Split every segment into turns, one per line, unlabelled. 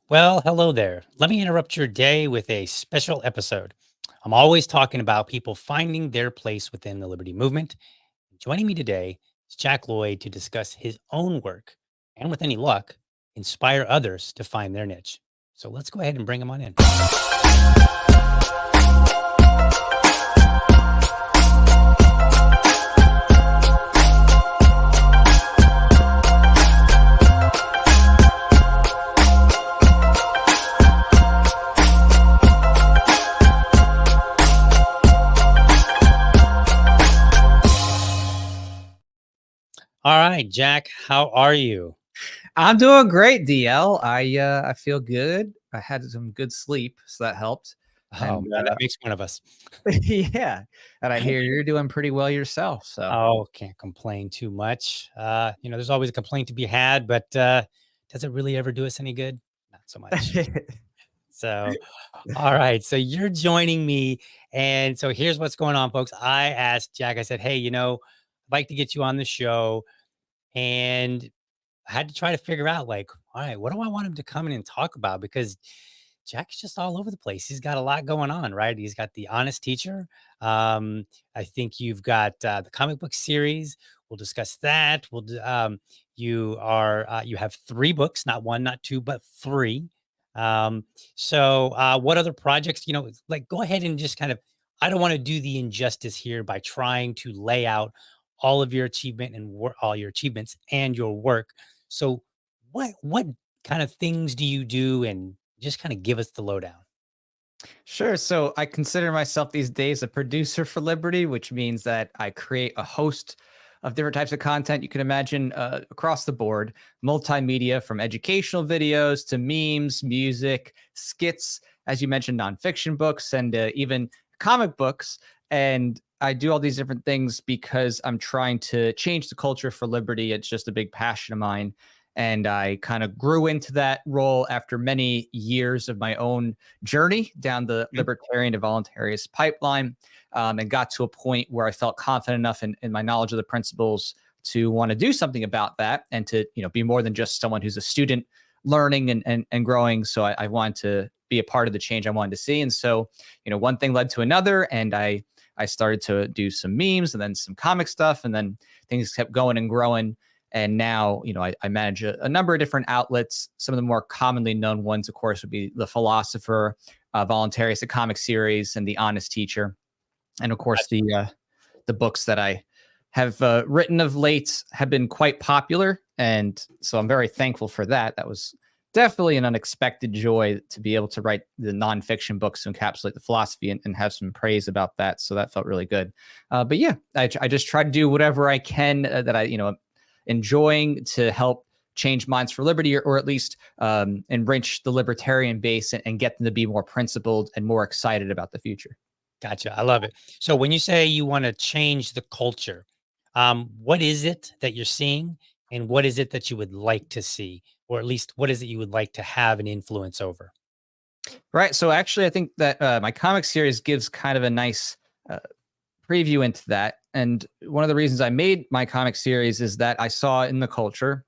Well, hello there. Let me interrupt your day with a special episode. I'm always talking about people finding their place within the liberty movement. Joining me today is Jack Lloyd to discuss his own work and, with any luck, inspire others to find their niche. So let's go ahead and bring him on in. All right, Jack, how are you?
I'm doing great, DL. I feel good. I had some good sleep, so that helped.
Oh,
And
man, that makes one of us.
yeah, and I hear you're doing pretty well yourself. So
Oh, can't complain too much. There's always a complaint to be had, but does it really ever do us any good? Not so much. So, all right. So you're joining me. And so here's what's going on, folks. I asked Jack, I said, hey, I'd like to get you on the show. And I had to try to figure out, like, all right, what do I want him to come in and talk about? Because Jack's just all over the place. He's got a lot going on, right? He's got the Honest Teacher. I think you've got the comic book series. We'll discuss that. You have 3 books, not one, not two, but 3. What other projects? Like, go ahead and just kind of. I don't want to do the injustice here by trying to lay out all of your achievement and all your achievements and your work. So, what kind of things do you do, and just kind of give us the lowdown?
sure. So I consider myself these days a producer for Liberty, which means that I create a host of different types of content you can imagine across the board, multimedia from educational videos to memes, music, skits, as you mentioned, nonfiction books, and even comic books. And I do all these different things because I'm trying to change the culture for Liberty. It's just a big passion of mine. And I kind of grew into that role after many years of my own journey down the libertarian to voluntarist pipeline, and got to a point where I felt confident enough in my knowledge of the principles to want to do something about that, and to be more than just someone who's a student learning and growing. So I wanted to be a part of the change I wanted to see. And so one thing led to another, and I started to do some memes and then some comic stuff, and then things kept going and growing. And now, I manage a number of different outlets. Some of the more commonly known ones, of course, would be The Philosopher, Voluntarist, the comic series, and The Honest Teacher. And of course, the books that I have written of late have been quite popular. And so I'm very thankful for that. That was definitely an unexpected joy to be able to write the nonfiction books to encapsulate the philosophy and have some praise about that. So that felt really good. But yeah, I just try to do whatever I can that I, enjoying to help change minds for liberty, or at least enrich the libertarian base and get them to be more principled and more excited about the future.
Gotcha. I love it. So when you say you want to change the culture, what is it that you're seeing, and what is it that you would like to see, or at least what is it you would like to have an influence over?
Right. So actually, I think that my comic series gives kind of a nice uh, preview into that. And one of the reasons I made my comic series is that I saw in the culture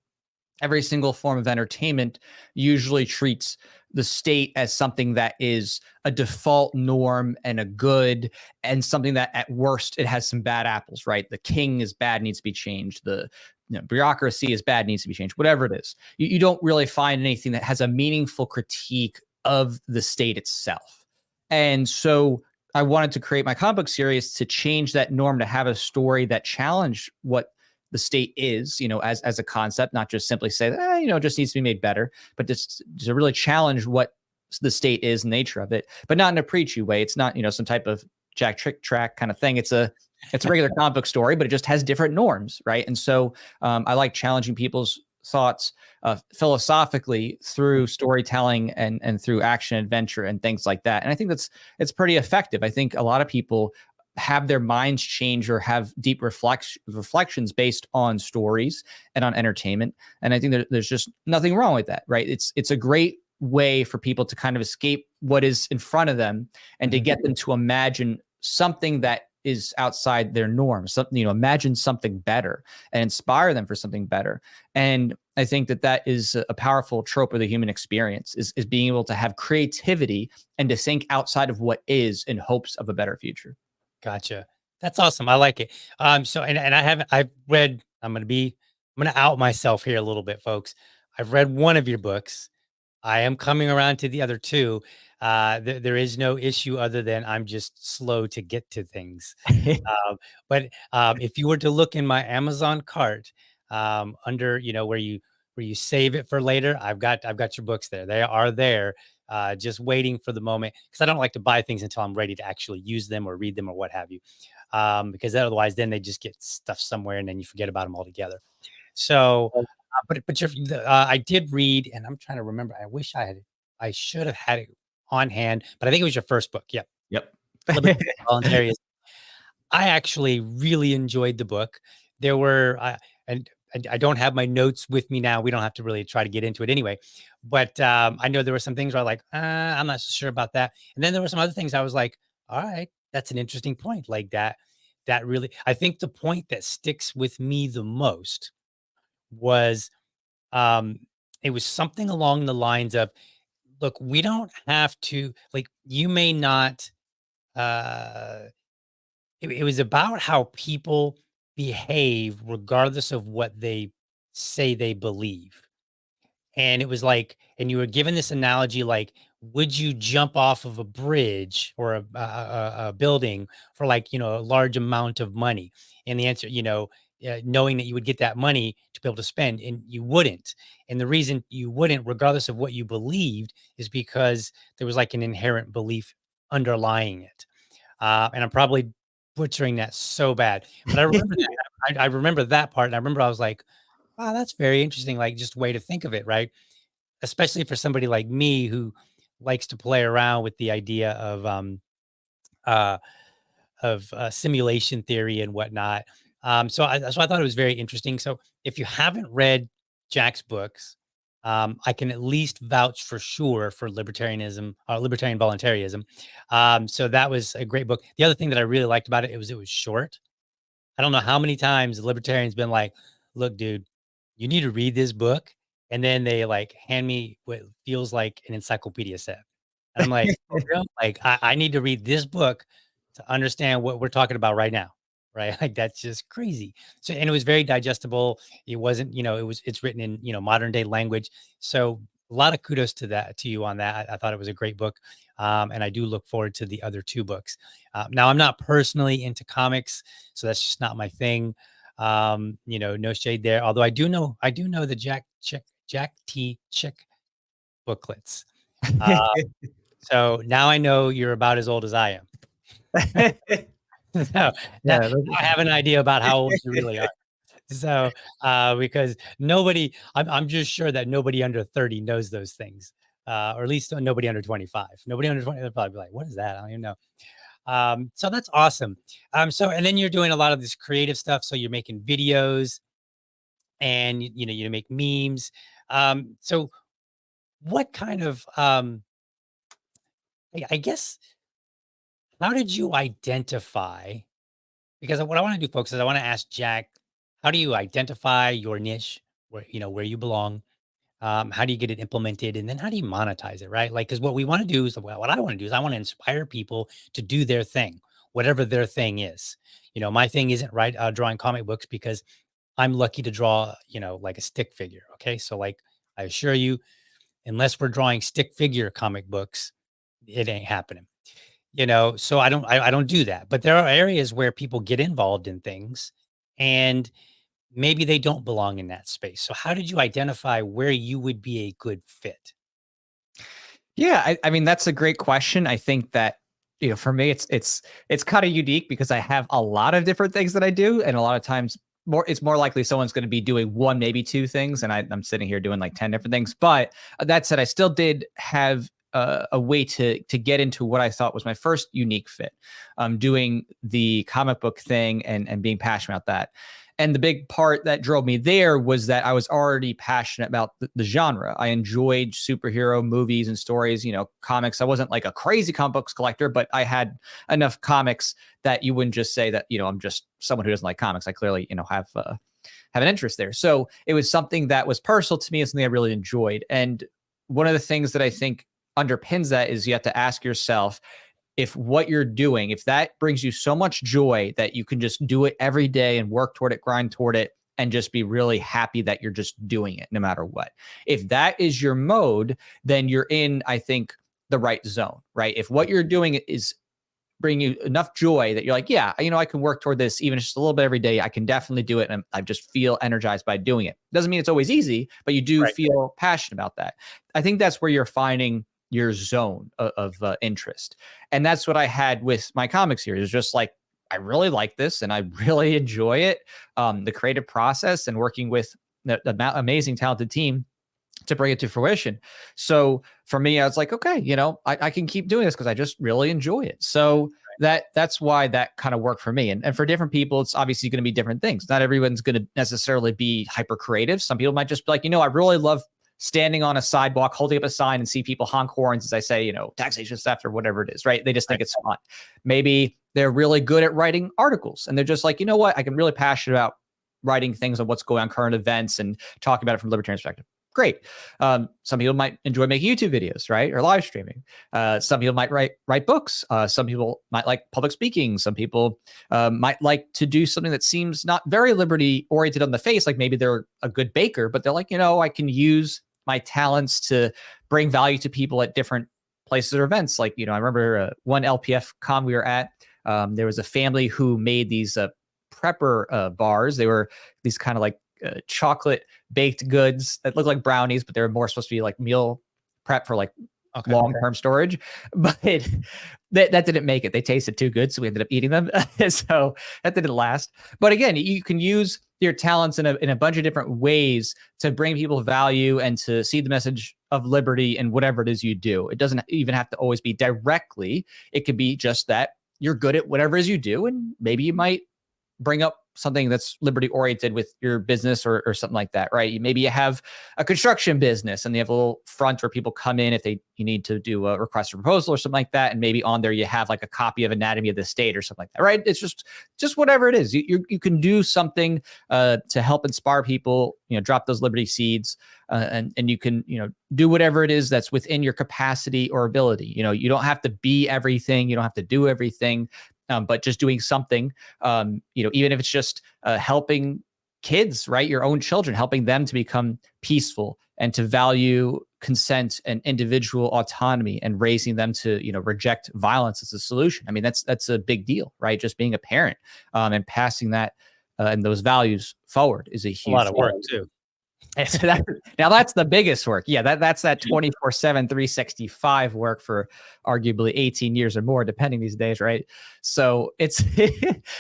every single form of entertainment usually treats the state as something that is a default norm and a good, and something that at worst it has some bad apples, right? The king is bad, needs to be changed. The bureaucracy is bad, needs to be changed. Whatever it is, you don't really find anything that has a meaningful critique of the state itself. And so I wanted to create my comic book series to change that norm, to have a story that challenged what the state is, as a concept, not just simply say, it just needs to be made better, but just to really challenge what the state is, nature of it, but not in a preachy way. It's not, some type of Jack Trick Track kind of thing. It's a regular comic book story, but it just has different norms, right? And so I like challenging people's thoughts philosophically through storytelling and through action adventure and things like that. And I think it's pretty effective. I think a lot of people have their minds change or have deep reflections based on stories and on entertainment. And I think there's just nothing wrong with that, right? It's a great way for people to kind of escape what is in front of them and to
Mhm.
get them to imagine something that is outside their norm. Something, imagine something better and inspire them for something better. And I think that is a powerful trope of the human experience, is being able to have creativity and to think outside of what is in hopes of a better future.
Gotcha. That's awesome. I like it. So and I've read, I'm gonna out myself here a little bit, folks. I've read one of your books. I am coming around to the other two. There is no issue other than I'm just slow to get to things. But if you were to look in my Amazon cart, under, where you save it for later, I've got your books there. They are there, just waiting for the moment, because I don't like to buy things until I'm ready to actually use them or read them or what have you. Because otherwise, then they just get stuffed somewhere and then you forget about them altogether. So, I did read, and I'm trying to remember. I should have had it on hand, but I think it was your first book. Yep,
Yep.
Liberty Voluntary. I actually really enjoyed the book. There were, and I don't have my notes with me now. We don't have to really try to get into it anyway. But I know there were some things where I like, I'm not so sure about that. And then there were some other things I was like, all right, that's an interesting point. Like that, I think the point that sticks with me the most was, um, it was something along the lines of, look, we don't have to, like, you may not, uh, it was about how people behave regardless of what they say they believe. And it was like, and you were given this analogy, like, would you jump off of a bridge or a building for, like, a large amount of money? And the answer, knowing that you would get that money to be able to spend, and you wouldn't. And the reason you wouldn't, regardless of what you believed, is because there was like an inherent belief underlying it. And I'm probably butchering that so bad, but I remember that. I remember that part, and I remember I was like, "Wow, that's very interesting." Like, just way to think of it, right? Especially for somebody like me who likes to play around with the idea uh, of simulation theory and whatnot. So I thought it was very interesting. So if you haven't read Jack's books, I can at least vouch for sure for libertarianism, libertarian voluntarism. So that was a great book. The other thing that I really liked about it, it was short. I don't know how many times the libertarians been like, "Look, dude, you need to read this book," and then they like hand me what feels like an encyclopedia set, and I'm like, "For real? Like, I need to read this book to understand what we're talking about right now, right?" Like, that's just crazy. So, and it was very digestible. It wasn't, it's written in, modern day language. So a lot of kudos to you on that. I thought it was a great book. And I do look forward to the other two books. Now I'm not personally into comics, so that's just not my thing. No shade there. Although I do know the Jack T. Chick booklets. Uh, so now I know you're about as old as I am. So now, now
Yeah.
I have an idea about how old you really are. So, because I'm just sure that nobody under 30 knows those things, or at least nobody under 25. Nobody under 20, they'll probably be like, "What is that? I don't even know." So that's awesome. So and then you're doing a lot of this creative stuff. So you're making videos, and you make memes. So what kind of, I guess, how did you identify? Because what I want to do, folks, is I want to ask Jack, how do you identify your niche? where you belong. How do you get it implemented? And then how do you monetize it, right? Like, because what we want to do is, well, what I want to do is I want to inspire people to do their thing, whatever their thing is. My thing isn't drawing comic books because I'm lucky to draw, like a stick figure. Okay. So like I assure you, unless we're drawing stick figure comic books, it ain't happening. So I don't do that. But there are areas where people get involved in things and maybe they don't belong in that space. So how did you identify where you would be a good fit?
Yeah, I mean that's a great question. I think that for me it's kind of unique because I have a lot of different things that I do, and a lot of times it's more likely someone's going to be doing one, maybe two things, and I'm sitting here doing like 10 different things. But that said, I still did have a way to get into what I thought was my first unique fit, doing the comic book thing and being passionate about that. And the big part that drove me there was that I was already passionate about the genre. I enjoyed superhero movies and stories, comics. I wasn't like a crazy comic books collector, but I had enough comics that you wouldn't just say that, I'm just someone who doesn't like comics. I clearly, have an interest there. So it was something that was personal to me and something I really enjoyed. And one of the things that I think underpins that is you have to ask yourself, if what you're doing, if that brings you so much joy that you can just do it every day and work toward it, grind toward it, and just be really happy that you're just doing it no matter what. If that is your mode, then you're in, I think, the right zone, right? If what you're doing is bringing you enough joy that you're like, yeah, I can work toward this even just a little bit every day. I can definitely do it. And I just feel energized by doing it. Doesn't mean it's always easy, but you do
Right.
feel passionate about that. I think that's where you're finding your zone of interest. And that's what I had with my comic series. It's just like, I really like this and I really enjoy it. The creative process and working with the amazing, talented team to bring it to fruition. So for me, I was like, okay, I can keep doing this because I just really enjoy it. So that's why that kind of worked for me. And for different people, it's obviously going to be different things. Not everyone's going to necessarily be hyper creative. Some people might just be like, I really love standing on a sidewalk, holding up a sign and see people honk horns as I say, taxation theft or whatever it is, right? They just think it's fun. Maybe they're really good at writing articles and they're just like, what? I can really passionate about writing things on what's going on, current events and talking about it from a libertarian perspective. Great. Some people might enjoy making YouTube videos, right? Or live streaming. Some people might write books. Some people might like public speaking. Some people might like to do something that seems not very liberty oriented on the face. Like maybe they're a good baker, but they're like, I can use my talents to bring value to people at different places or events. Like, I remember one LPF con we were at, there was a family who made these prepper bars. They were these kind of like chocolate baked goods that look like brownies, but they're more supposed to be like meal prep for like long-term storage. But that didn't make it. They tasted too good, so we ended up eating them. So that didn't last. But again, you can use your talents in a bunch of different ways to bring people value and to see the message of liberty in whatever it is you do. It doesn't even have to always be directly. It could be just that you're good at whatever it is you do, and maybe you might bring up something that's liberty oriented with your business or something like that, right? Maybe you have a construction business and you have a little front where people come in if you need to do a request for proposal or something like that. And maybe on there you have like a copy of Anatomy of the State or something like that, right? It's just whatever it is. You can do something to help inspire people, drop those liberty seeds and you can, do whatever it is that's within your capacity or ability. You don't have to be everything. You don't have to do everything. But just doing something, even if it's just helping kids, right? Your own children, helping them to become peaceful and to value consent and individual autonomy and raising them to, reject violence as a solution. I mean, that's a big deal, right? Just being a parent and passing that and those values forward is a huge
lot of work too.
Now that's the biggest work. Yeah, that's that 24/7, 365 work for arguably 18 years or more, depending these days, right? So it's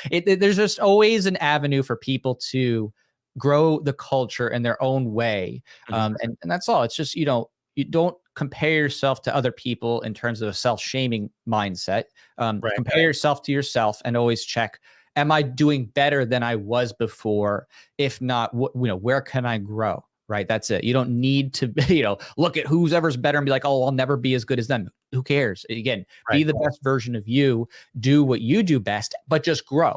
there's just always an avenue for people to grow the culture in their own way, and that's all. It's just you don't compare yourself to other people in terms of a self-shaming mindset. Compare yourself to yourself and always check. Am I doing better than I was before? If not, where can I grow? Right. That's it. You don't need to, look at who's ever's better and be like, oh, I'll never be as good as them. Who cares? Again, be the best version of you, do what you do best, but just grow.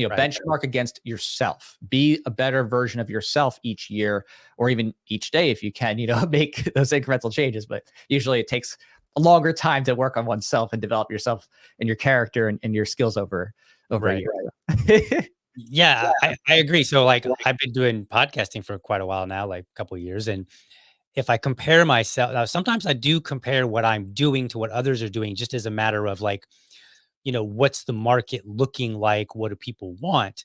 Right.
benchmark against yourself. Be a better version of yourself each year, or even each day if you can, make those incremental changes. But usually it takes a longer time to work on oneself and develop yourself and your character and your skills over a
Right.
year.
Yeah, I agree. So like I've been doing podcasting for quite a while now, like a couple of years. And if I compare myself now, sometimes I do compare what I'm doing to what others are doing, just as a matter of like, what's the market looking like? What do people want?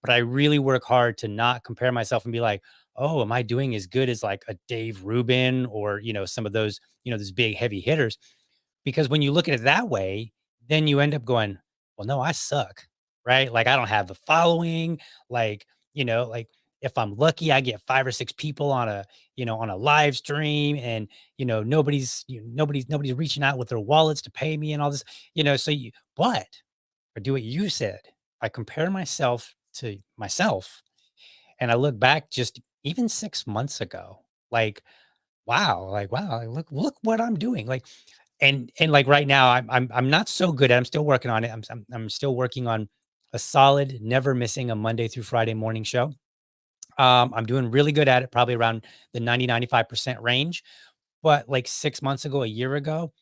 But I really work hard to not compare myself and be like, oh, am I doing as good as like a Dave Rubin or, some of those, those big heavy hitters? Because when you look at it that way, then you end up going, well, no, I suck, right? Like I don't have the following. Like, like if I'm lucky, I get 5 or 6 people on a live stream, and nobody's reaching out with their wallets to pay me and all this, so but I do what you said. I compare myself to myself, and I look back just even 6 months ago, like wow, like, look what I'm doing. Like, and like right now, I'm not so good I'm still working on it. I'm still working on a solid, never missing a Monday through Friday morning show. I'm doing really good at it, probably around the 90-95% range. But like 6 months ago, a year ago,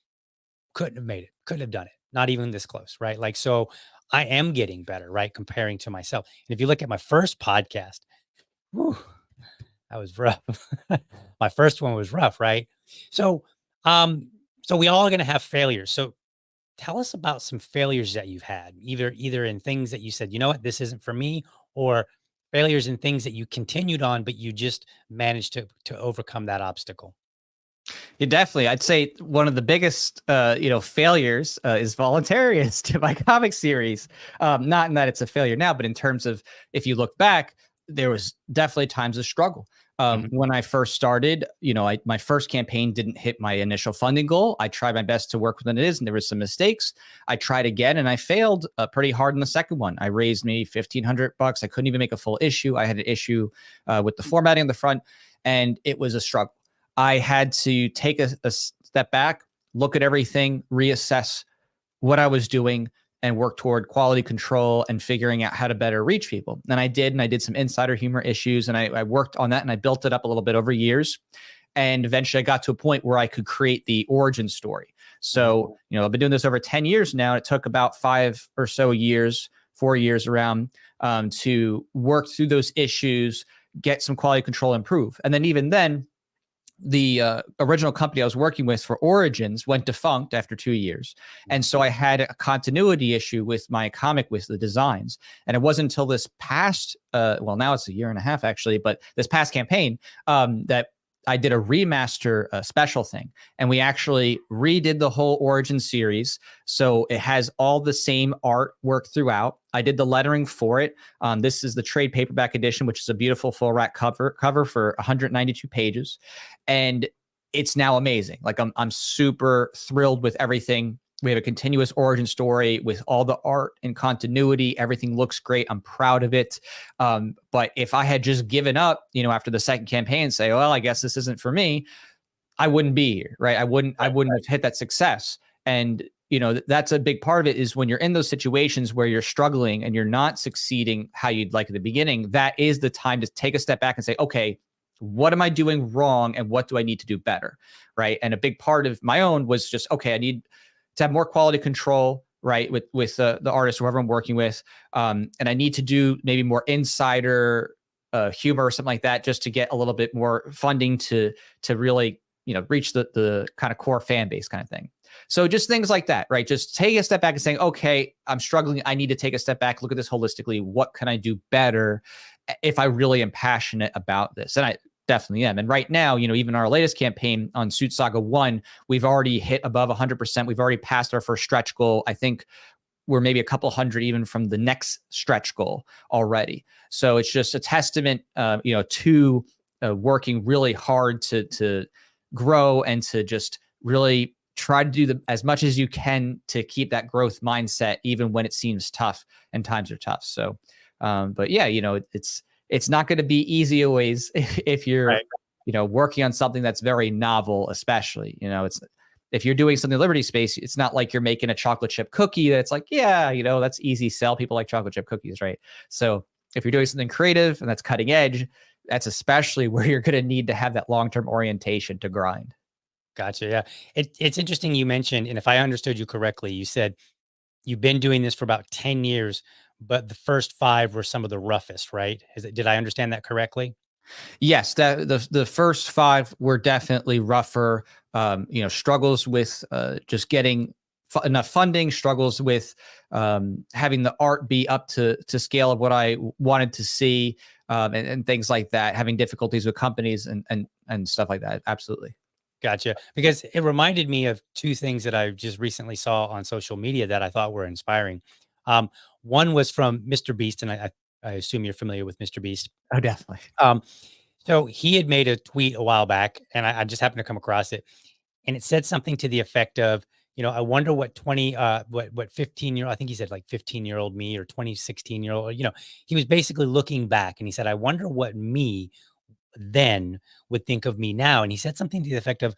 couldn't have made it, couldn't have done it, not even this close, right? Like, so I am getting better, right? Comparing to myself. And if you look at my first podcast, whew, that was rough. My first one was rough, right? So, um, so we all are going to have failures. So tell us about some failures that you've had, either in things that you said, you know what, this isn't for me, or failures in things that you continued on, but you just managed to overcome that obstacle.
Yeah, definitely. I'd say one of the biggest, failures is Voluntarians to my comic series. Not in that it's a failure now, but in terms of if you look back, there was definitely times of struggle.
Mhm.
When I first started, my first campaign didn't hit my initial funding goal. I tried my best to work with it is, and there was some mistakes. I tried again, and I failed pretty hard in the second one. I raised me $1,500. I couldn't even make a full issue. I had an issue with the formatting on the front, and it was a struggle. I had to take a step back, look at everything, reassess what I was doing, and work toward quality control and figuring out how to better reach people. And I did some insider humor issues, and I worked on that, and I built it up a little bit over years. And eventually I got to a point where I could create the origin story.
Mhm.
So, I've been doing this over 10 years now. It took about 5 or so years, 4 years around, to work through those issues, get some quality control, improve. And then even then, the original company I was working with for Origins went defunct after 2 years. And so I had a continuity issue with my comic, with the designs. And it wasn't until this past, well, now it's a year and a half actually, but this past campaign that I did a remaster special thing. And we actually redid the whole Origin series. So it has all the same artwork throughout. I did the lettering for it. This is the trade paperback edition, which is a beautiful full rack cover for 192 pages. And it's now amazing. Like I'm super thrilled with everything. We have a continuous origin story with all the art and continuity. Everything looks great. I'm proud of it. But if I had just given up, after the second campaign, say, well, I guess this isn't for me, I wouldn't be here, right? I
Right.
wouldn't have hit that success. And that's a big part of it, is when you're in those situations where you're struggling and you're not succeeding how you'd like at the beginning, that is the time to take a step back and say, okay, what am I doing wrong and what do I need to do better, right? And a big part of my own was just, okay, I need to have more quality control, right, with the artist, whoever I'm working with, and I need to do maybe more insider humor or something like that, just to get a little bit more funding to really reach the kind of core fan base kind of thing. So just things like that, right? Just take a step back and saying, okay, I'm struggling. I need to take a step back, look at this holistically. What can I do better if I really am passionate about this? And I definitely am. And right now, even our latest campaign on Suit Saga 1, we've already hit above 100%. We've already passed our first stretch goal. I think we're maybe a couple hundred even from the next stretch goal already. So it's just a testament, to working really hard to grow and to just really try to do as much as you can to keep that growth mindset, even when it seems tough and times are tough. So, but yeah, it's not going to be easy always if you're,
Right.
working on something that's very novel, especially, if you're doing something in the Liberty space, it's not like you're making a chocolate chip cookie that's like, yeah, that's easy sell. People like chocolate chip cookies, right? So if you're doing something creative and that's cutting edge, that's especially where you're going to need to have that long-term orientation to grind.
Gotcha. Yeah. It's interesting you mentioned, and if I understood you correctly, you said you've been doing this for about 10 years, but the first 5 were some of the roughest, right? Did I understand that correctly?
Yes, that the first five were definitely rougher. Struggles with just getting enough funding, struggles with having the art be up to scale of what I wanted to see, and things like that. Having difficulties with companies and stuff like that. Absolutely.
Gotcha. Because it reminded me of 2 things that I just recently saw on social media that I thought were inspiring. Um, One was from Mr. Beast, and I assume you're familiar with Mr. Beast.
Oh, definitely.
Um, so he had made a tweet a while back, and I just happened to come across it, and it said something to the effect of, I wonder what 15-year, I think he said like 15-year-old me or 16-year-old, he was basically looking back, and he said, I wonder what me then would think of me now. And he said something to the effect of,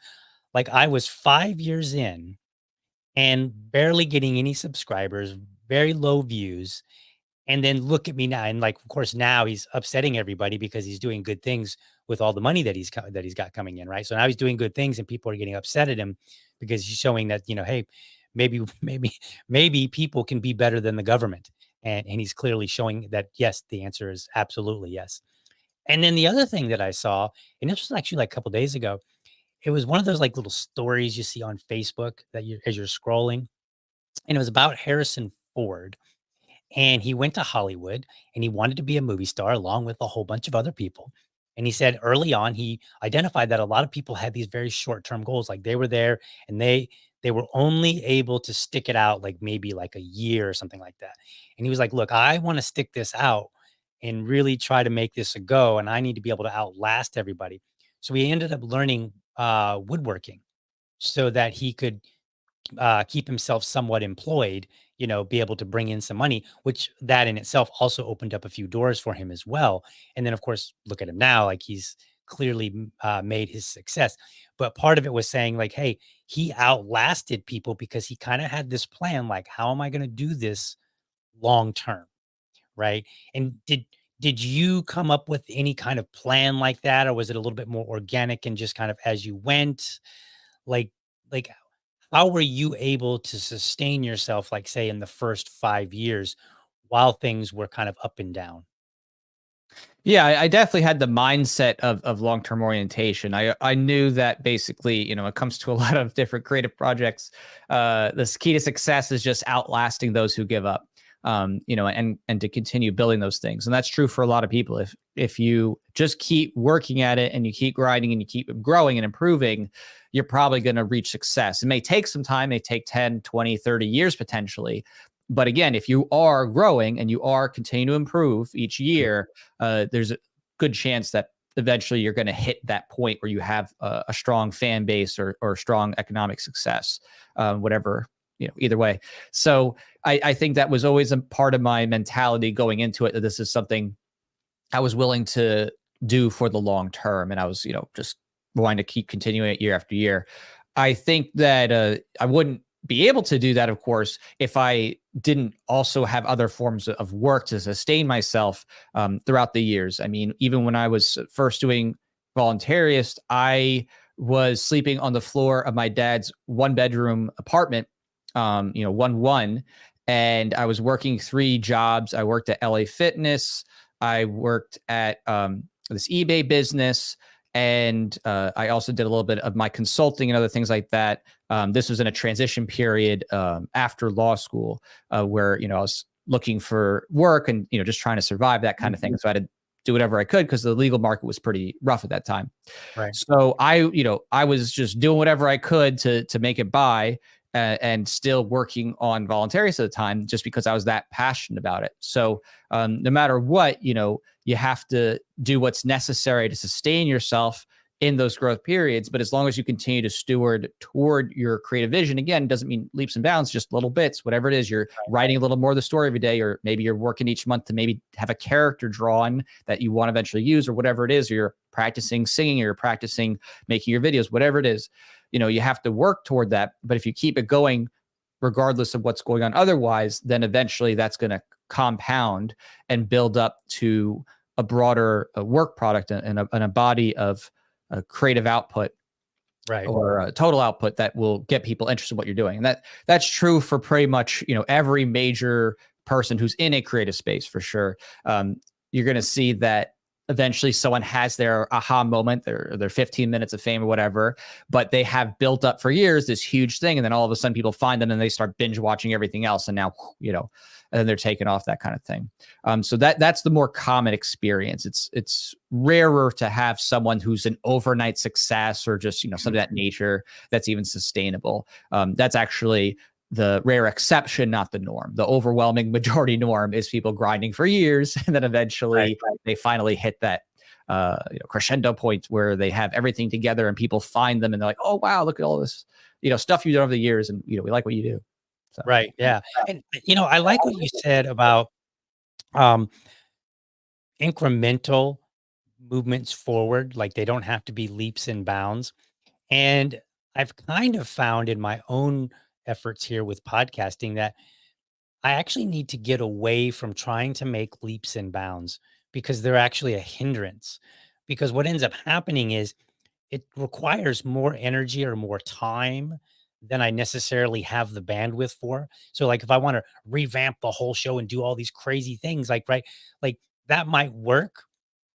like, I was 5 years in and barely getting any subscribers, very low views, and then look at me now, and, like, of course, now he's upsetting everybody because he's doing good things with all the money that he's got coming in, right? So now he's doing good things, and people are getting upset at him because he's showing that, hey, maybe maybe people can be better than the government, and he's clearly showing that, yes, the answer is absolutely yes. And then the other thing that I saw, and this was actually like a couple days ago, it was one of those like little stories you see on Facebook that you as you're scrolling, and it was about Harrison Ford, and he went to Hollywood and he wanted to be a movie star along with a whole bunch of other people. And he said early on, he identified that a lot of people had these very short-term goals. Like they were there and they were only able to stick it out like maybe like a year or something like that. And he was like, look, I want to stick this out and really try to make this a go. And I need to be able to outlast everybody. So he ended up learning woodworking so that he could keep himself somewhat employed, be able to bring in some money, which that in itself also opened up a few doors for him as well. And then, of course, look at him now, like he's clearly made his success. But part of it was saying, like, hey, he outlasted people because he kind of had this plan, like, how am I going to do this long term? Right. And did you come up with any kind of plan like that, or was it a little bit more organic and just kind of as you went? Like, like how were you able to sustain yourself, like, say, in the first 5 years while things were kind of up and down?
Yeah, I definitely had the mindset of long-term orientation. I knew that basically, it comes to a lot of different creative projects. The key to success is just outlasting those who give up. And to continue building those things. And that's true for a lot of people. If you just keep working at it and you keep grinding and you keep growing and improving, you're probably going to reach success. It may take some time, it may take 10, 20, 30 years potentially. But again, if you are growing and you are continuing to improve each
Mhm.
year, there's a good chance that eventually you're going to hit that point where you have a strong fan base or strong economic success, whatever, either way. So I think that was always a part of my mentality going into it, that this is something I was willing to do for the long term. And I was, just wanting to keep continuing it year after year. I think that I wouldn't be able to do that, of course, if I didn't also have other forms of work to sustain myself throughout the years. I mean, even when I was first doing voluntarist, I was sleeping on the floor of my dad's 1-bedroom apartment, 1-1. And I was working 3 jobs. I worked at LA Fitness. I worked at this eBay business. And I also did a little bit of my consulting and other things like that. This was in a transition period after law school, where I was looking for work and just trying to survive, that kind of thing. So I had to do whatever I could because the legal market was pretty rough at that time.
Right.
So I was just doing whatever I could to make it by, and still working on voluntaries at the time, just because I was that passionate about it. So no matter what, you have to do what's necessary to sustain yourself in those growth periods. But as long as you continue to steward toward your creative vision, again, doesn't mean leaps and bounds, just little bits, whatever it is, you're writing a little more of the story every day, or maybe you're working each month to maybe have a character drawn that you want to eventually use, or whatever it is, or you're practicing singing, or you're practicing making your videos, whatever it is. you have to work toward that. But if you keep it going, regardless of what's going on otherwise, then eventually that's going to compound and build up to a broader work product and a body of creative output
Right.
or total output that will get people interested in what you're doing. And that's true for pretty much, every major person who's in a creative space for sure. You're going to see that eventually someone has their aha moment, their 15 minutes of fame or whatever, but they have built up for years this huge thing. And then all of a sudden people find them and they start binge watching everything else. And now, and then they're taken off, that kind of thing. So that's the more common experience. It's rarer to have someone who's an overnight success or just, some of that nature that's even sustainable. That's actually the rare exception, not the norm. The overwhelming majority norm is people grinding for years, and then eventually they finally hit that crescendo point where they have everything together and people find them and they're like, oh wow, look at all this stuff you've done over the years, and we like what you do. So.
Right. Yeah. And I like what you said about incremental movements forward. Like they don't have to be leaps and bounds. And I've kind of found in my own efforts here with podcasting that I actually need to get away from trying to make leaps and bounds because they're actually a hindrance. Because what ends up happening is it requires more energy or more time than I necessarily have the bandwidth for. So like if I want to revamp the whole show and do all these crazy things, like, right, like that might work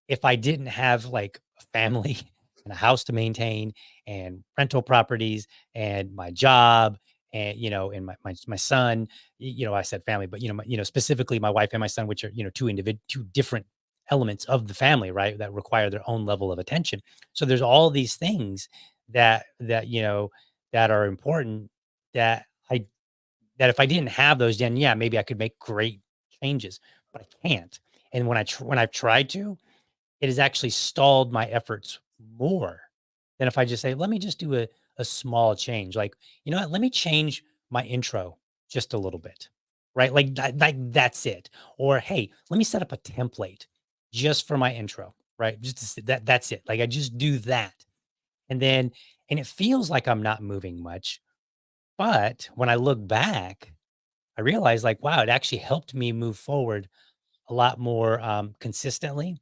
if I didn't have like a family and a house to maintain and rental properties and my job and and my son, I said family, but specifically my wife and my son, which are two different elements of the family, right, that require their own level of attention. So there's all these things that are important that I that if I didn't have those, then yeah, maybe I could make great changes, but I can't. And when I've tried to, it has actually stalled my efforts more than if I just say, let me just do a small change. Like, you know what? Let me change my intro just a little bit, right? Like that's it. Or, hey, let me set up a template just for my intro, right? That's it. Like I just do that. And it feels like I'm not moving much. But when I look back, I realize like, wow, it actually helped me move forward a lot more consistently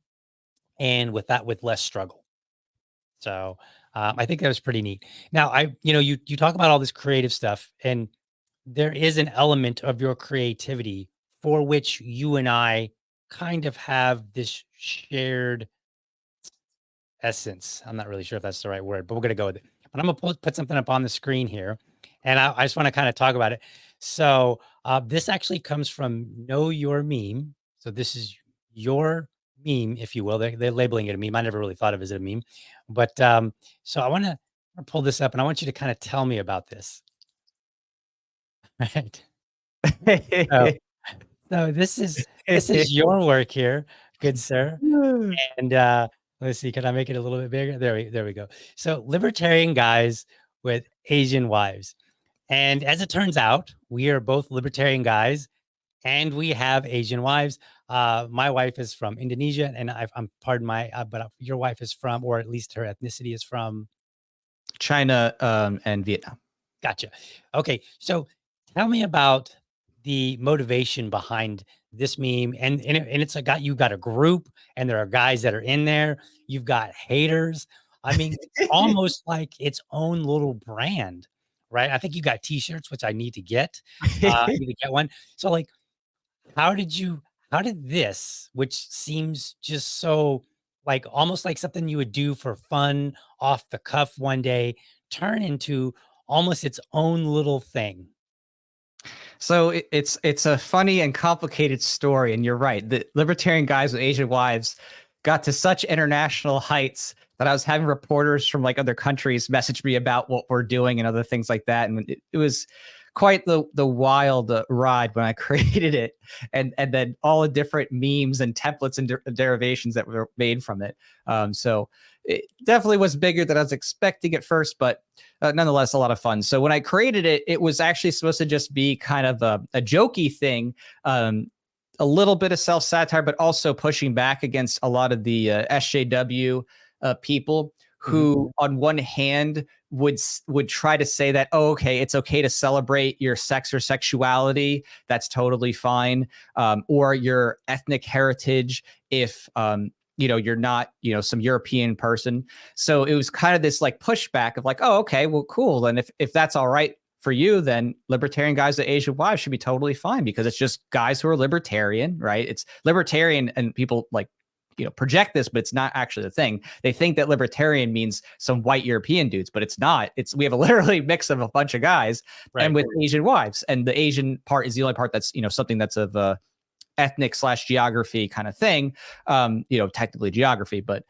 and with less struggle. So I think that was pretty neat. Now, you talk about all this creative stuff, and there is an element of your creativity for which you and I kind of have this shared essence. I'm not really sure if that's the right word, but we're gonna go with it. But I'm gonna put something up on the screen here, and I just want to kind of talk about it. So this actually comes from Know Your Meme. So this is your meme, if you will. They're labeling it a meme. I never really thought of it as a meme, but so I want to pull this up, and I want you to kind of tell me about this. Right. So, so this is your work here, good sir. And let's see, can I make it a little bit bigger? There we go. So libertarian guys with Asian wives. And as it turns out, we are both libertarian guys and we have Asian wives. My wife is from Indonesia and I'm pardon my, but your wife is from, or at least her ethnicity is from
China and Vietnam.
Gotcha. Okay. So tell me about the motivation behind this meme. And it's you've got a group and there are guys that are in there. You've got haters. I mean, it's almost like its own little brand, right? I think you got t-shirts, which I need to get. I need to get one. So like, how did you how did this, which seems just so like almost like something you would do for fun off the cuff one day, turn into almost its own little thing?
So it's a funny and complicated story, and you're right. The libertarian guys with Asian wives got to such international heights that I was having reporters from like other countries message me about what we're doing and other things like that, and it was quite the wild ride when I created it, and then all the different memes and templates and derivations that were made from it. So it definitely was bigger than I was expecting at first, but nonetheless, a lot of fun. So when I created it, it was actually supposed to just be kind of a jokey thing, a little bit of self-satire, but also pushing back against a lot of the SJW people
Mhm.
who on one hand would try to say that, oh, okay, it's okay to celebrate your sex or sexuality, that's totally fine, or your ethnic heritage if you're not some European person. So it was kind of this like pushback of like, oh, okay, well, cool, and if that's all right for you, then libertarian guys with Asian wives should be totally fine, because it's just guys who are libertarian, right? It's libertarian, and people like project this, but it's not actually the thing. They think that libertarian means some white European dudes, but it's not. It's we have a literally mix of a bunch of guys, and
Right.
with Asian wives, and the Asian part is the only part that's something that's of ethnic slash geography kind of thing, technically geography, but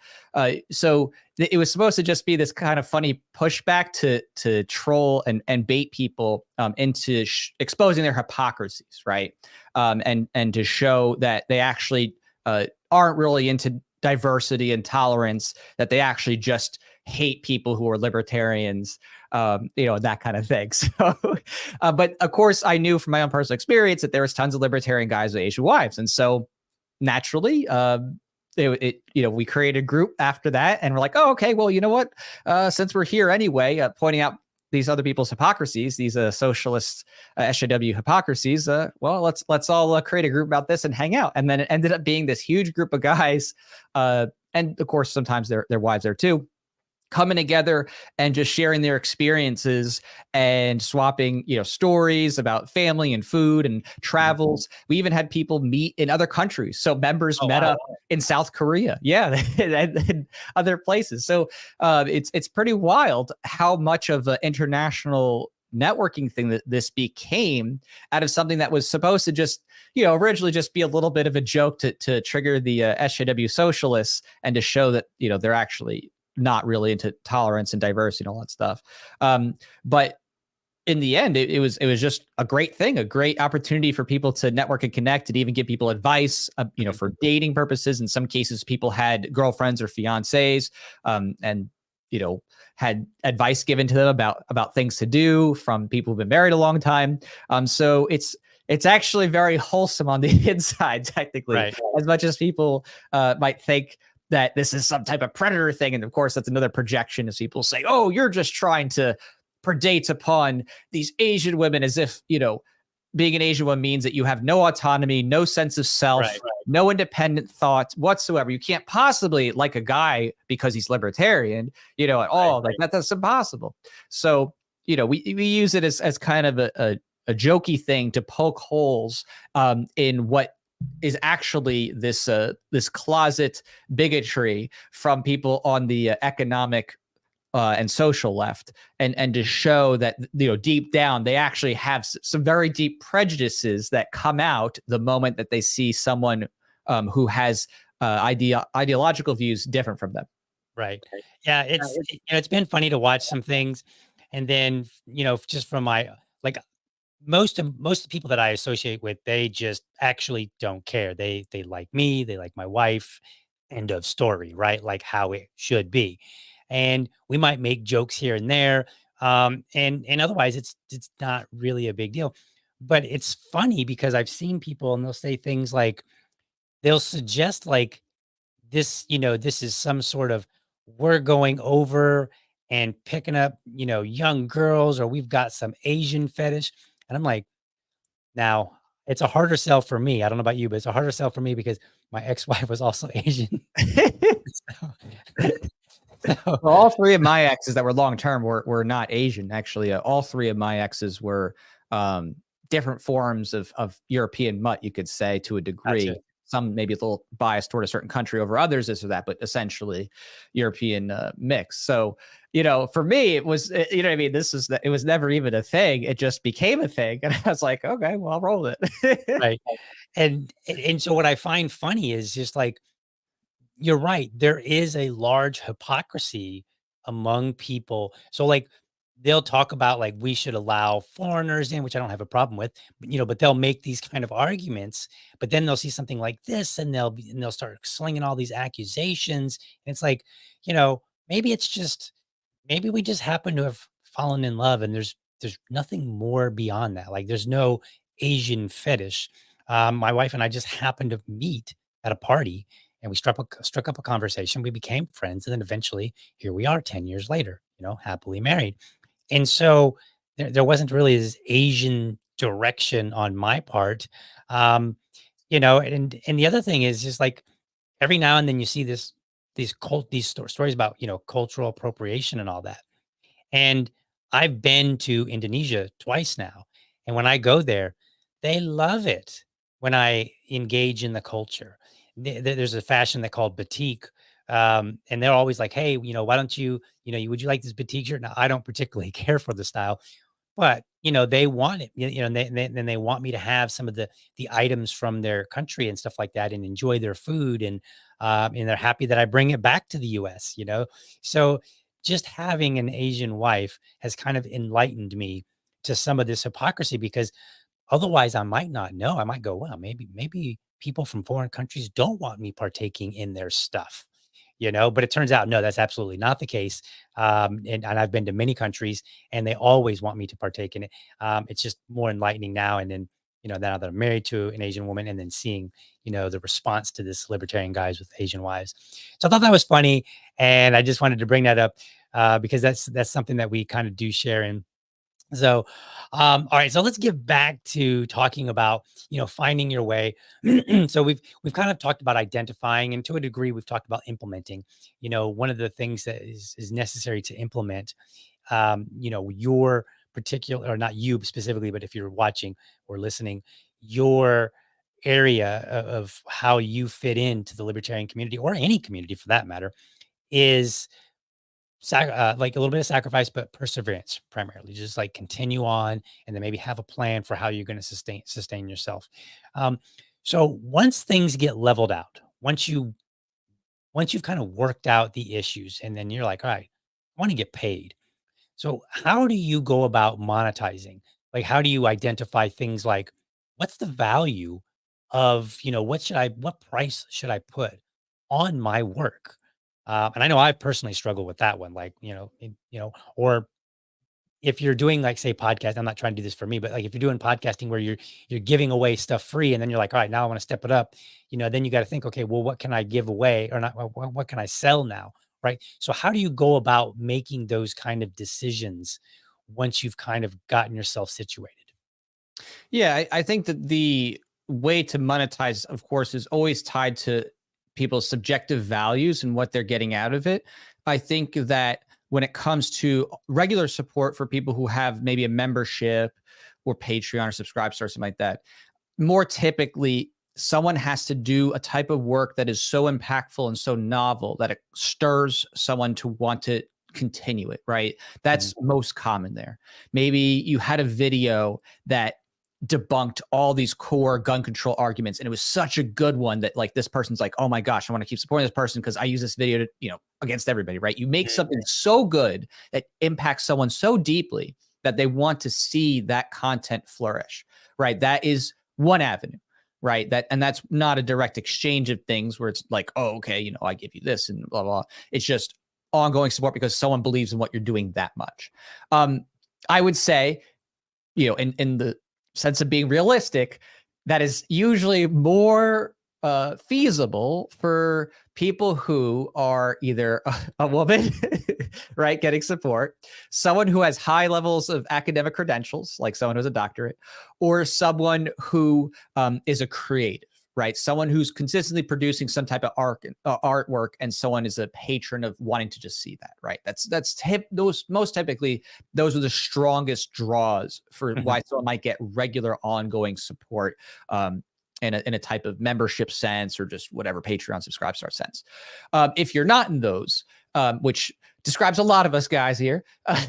so it was supposed to just be this kind of funny pushback to troll and bait people into exposing their hypocrisies, right? And to show that they actually aren't really into diversity and tolerance, that they actually just hate people who are libertarians, that kind of thing. So, but of course, I knew from my own personal experience that there was tons of libertarian guys with Asian wives, and so naturally, we created a group after that, and we're like, oh, okay, well, you know what? Since we're here anyway, pointing out these other people's hypocrisies, these socialist SJW hypocrisies. Well, let's all create a group about this and hang out. And then it ended up being this huge group of guys, and of course, sometimes their wives there too, coming together and just sharing their experiences and swapping stories about family and food and travels. We even had people meet in other countries, so members
Oh,
met
wow.
up in South Korea, yeah, and other places. So it's pretty wild how much of an international networking thing that this became, out of something that was supposed to just originally just be a little bit of a joke to trigger the SJW socialists, and to show that they're actually not really into tolerance and diversity and all that stuff. But in the end, it was just a great thing, a great opportunity for people to network and connect, and even give people advice,
Mhm.
for dating purposes. In some cases, people had girlfriends or fiancés, and had advice given to them about things to do from people who've been married a long time. So it's actually very wholesome on the inside, technically,
Right.
as much as people might think that this is some type of predator thing. And of course, that's another projection, as people say, oh, you're just trying to predate upon these Asian women, as if, being an Asian woman means that you have no autonomy, no sense of self,
Right.
no independent thought whatsoever. You can't possibly like a guy because he's libertarian, at
Right.
all. Like that's impossible. So, we use it as kind of a jokey thing to poke holes in what is actually this closet bigotry from people on the economic and social left, and to show that deep down they actually have some very deep prejudices that come out the moment that they see someone who has ideological views different from them.
Right. Yeah, it's been funny to watch some things, and then, just from my like, most of the people that I associate with, they just actually don't care. They like me, they like my wife, end of story, right? Like how it should be. And we might make jokes here and there, and otherwise it's not really a big deal. But it's funny because I've seen people and they'll say things like, they'll suggest like this, this is some sort of, we're going over and picking up, young girls, or we've got some Asian fetish. And I'm like, now it's a harder sell for me. I don't know about you, but it's a harder sell for me because my ex-wife was also Asian. So, so
Well, all three of my exes that were long term were not Asian. Actually, all three of my exes were um, different forms of European mutt, you could say, to a
gotcha.
degree. Some maybe a little biased toward a certain country over others, this or that, but essentially European mix. So, for me, it was, you know what I mean? It was never even a thing. It just became a thing. And I was like, okay, well, I'll roll it.
Right. And so what I find funny is just like, you're right. There is a large hypocrisy among people. So like, they'll talk about like we should allow foreigners in, which I don't have a problem with, but they'll make these kind of arguments, but then they'll see something like this and they'll start slinging all these accusations. And it's like, maybe it's just, maybe we just happen to have fallen in love, and there's nothing more beyond that. Like there's no Asian fetish. My wife and I just happened to meet at a party, and we struck up a conversation. We became friends, and then eventually here we are 10 years later, happily married. And so there wasn't really this Asian direction on my part. Um, and the other thing is just like every now and then you see these stories about, cultural appropriation and all that. And I've been to Indonesia twice now. And when I go there, they love it when I engage in the culture. There's a fashion they call batik. And they're always like, hey, why don't you, would you like this batik shirt? Now, I don't particularly care for the style, but, they want it, and they want me to have some of the items from their country and stuff like that and enjoy their food. And they're happy that I bring it back to the US. So just having an Asian wife has kind of enlightened me to some of this hypocrisy because otherwise I might not know. I might go, well, maybe people from foreign countries don't want me partaking in their stuff. But it turns out, no, that's absolutely not the case. And I've been to many countries and they always want me to partake in it. It's just more enlightening now. And then, now that I'm married to an Asian woman and then seeing, the response to this libertarian guys with Asian wives. So I thought that was funny. And I just wanted to bring that up because that's something that we kind of do share in. So, all right. So let's get back to talking about, finding your way. So we've kind of talked about identifying, and to a degree, we've talked about implementing. One of the things that is necessary to implement, your particular, or not you specifically, but if you're watching or listening, your area of how you fit into the libertarian community or any community for that matter is like a little bit of sacrifice, but perseverance primarily. Just like continue on, and then maybe have a plan for how you're going to sustain yourself. Um, so once things get leveled out, once you've kind of worked out the issues, and then you're like, all right, I want to get paid. So how do you go about monetizing? Like, how do you identify things like what's the value of, what price should I put on my work? And I know I personally struggle with that one, like, or if you're doing like say podcast, I'm not trying to do this for me, but like if you're doing podcasting where you're giving away stuff free and then you're like, all right, now I want to step it up, then you got to think, okay, well, what can I give away or not? What can I sell now? Right. So how do you go about making those kind of decisions once you've kind of gotten yourself situated?
Yeah, I think that the way to monetize, of course, is always tied to people's subjective values and what they're getting out of it. I think that when it comes to regular support for people who have maybe a membership or Patreon or Subscribe or something like that, more typically someone has to do a type of work that is so impactful and so novel that it stirs someone to want to continue it, right?
Mhm.
That's most common there. Maybe you had a video that debunked all these core gun control arguments and it was such a good one that like this person's like, oh my gosh, I want to keep supporting this person because I use this video to, against everybody, right? You make something so good that impacts someone so deeply that they want to see that content flourish, right? That is one avenue, right? That's not a direct exchange of things where it's like, oh, okay, I give you this and blah blah. It's just ongoing support because someone believes in what you're doing that much. I would say, in the sense of being realistic, that is usually more feasible for people who are either a woman, right, getting support, someone who has high levels of academic credentials, like someone who has a doctorate, or someone who is a creative, right? Someone who's consistently producing some type of artwork, and someone is a patron of wanting to just see that, right? Those most typically, those are the strongest draws for
Mhm.
why someone might get regular ongoing support in a type of membership sense or just whatever Patreon Subscribe Star sense. If you're not in those, which describes a lot of us guys here.